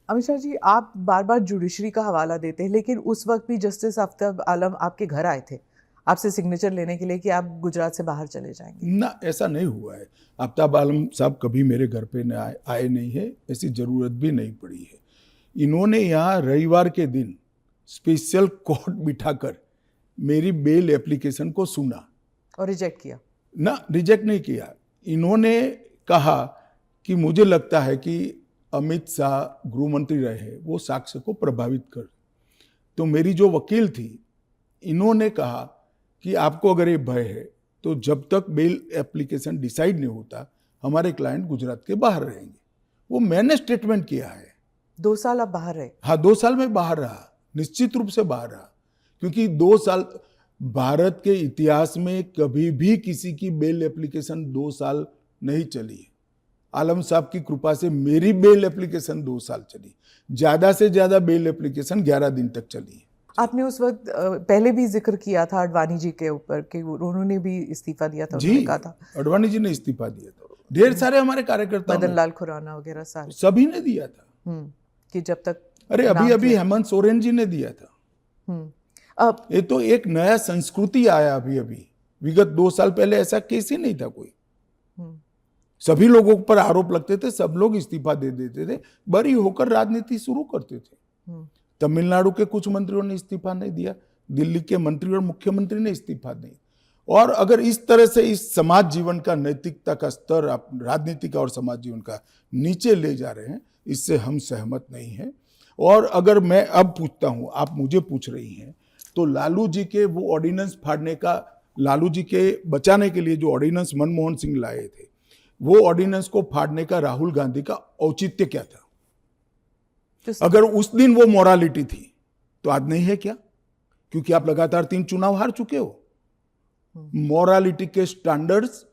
अमित शाह जी, आप बार बार जुडिशरी का हवाला देते हैं, लेकिन उस वक्त भी जस्टिस आफ्ताब आलम आपके घर आए थे आपसे सिग्नेचर लेने के लिए कि आप गुजरात से बाहर चले जाएंगे। ना, ऐसा नहीं हुआ है। आफ्ताब आलम साहब कभी मेरे घर पे आए नहीं है, ऐसी ज़रूरत भी नहीं पड़ी है। इन्होंने यहाँ रविवार के दिन स्पेशल कोर्ट बिठाकर मेरी बेल एप्लीकेशन को सुना और रिजेक्ट किया? ना, रिजेक्ट नहीं किया। इन्होंने कहा कि मुझे लगता है कि अमित शाह गृह मंत्री रहे, वो साक्ष्य को प्रभावित कर। तो मेरी जो वकील थी, इन्होंने कहा कि आपको अगर ये भय है तो जब तक बेल एप्लीकेशन डिसाइड नहीं होता हमारे क्लाइंट गुजरात के बाहर रहेंगे। वो मैंने स्टेटमेंट किया है। 2 साल आप बाहर रहे? हाँ, 2 साल में बाहर रहा, निश्चित रूप से बाहर रहा, क्योंकि 2 साल भारत के इतिहास में कभी भी किसी की बेल एप्लीकेशन 2 साल नहीं चली है। आलम साहब की कृपा से मेरी बेल एप्लीकेशन 2 साल चली, ज्यादा से ज्यादा बेल एप्लीकेशन 11 दिन तक चली है। आपने उस वक्त पहले भी जिक्र किया था अडवाणी जी के ऊपर कि उन्होंने भी इस्तीफा दिया था। जी, कहा था अडवाणी जी ने इस्तीफा दिया था, ढेर सारे हमारे कार्यकर्ता, मदन लाल खुराना वगैरह सारे, सभी ने दिया था। कि जब तक अरे अभी हेमंत सोरेन जी ने दिया था। ये तो एक नया संस्कृति आया अभी। विगत 2 साल पहले ऐसा केस ही नहीं था कोई। सभी लोगों पर आरोप लगते थे, सब लोग इस्तीफा दे देते थे, बरी होकर राजनीति शुरू करते थे। तमिलनाडु के कुछ मंत्रियों ने इस्तीफा नहीं दिया, दिल्ली के मंत्री और मुख्यमंत्री ने इस्तीफा नहीं। और अगर इस तरह से इस समाज जीवन का, नैतिकता का स्तर आप राजनीति का और समाज जीवन का नीचे ले जा रहे हैं, इससे हम सहमत नहीं हैं। और अगर मैं अब पूछता हूं, आप मुझे पूछ रही हैं, तो लालू जी के वो ऑर्डिनेंस फाड़ने का, लालू जी के बचाने के लिए जो ऑर्डिनेंस मनमोहन सिंह लाए थे, वो ऑर्डिनेंस को फाड़ने का राहुल गांधी का औचित्य क्या था? अगर उस दिन वो मोरालिटी थी तो आज नहीं है क्या? क्योंकि आप लगातार 3 चुनाव हार चुके हो। मोरालिटी के स्टैंडर्ड्स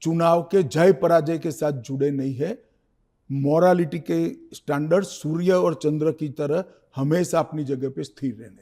चुनाव के जय पराजय के साथ जुड़े नहीं है। मोरालिटी के स्टैंडर्ड सूर्य और चंद्र की तरह हमेशा अपनी जगह पे स्थिर रहने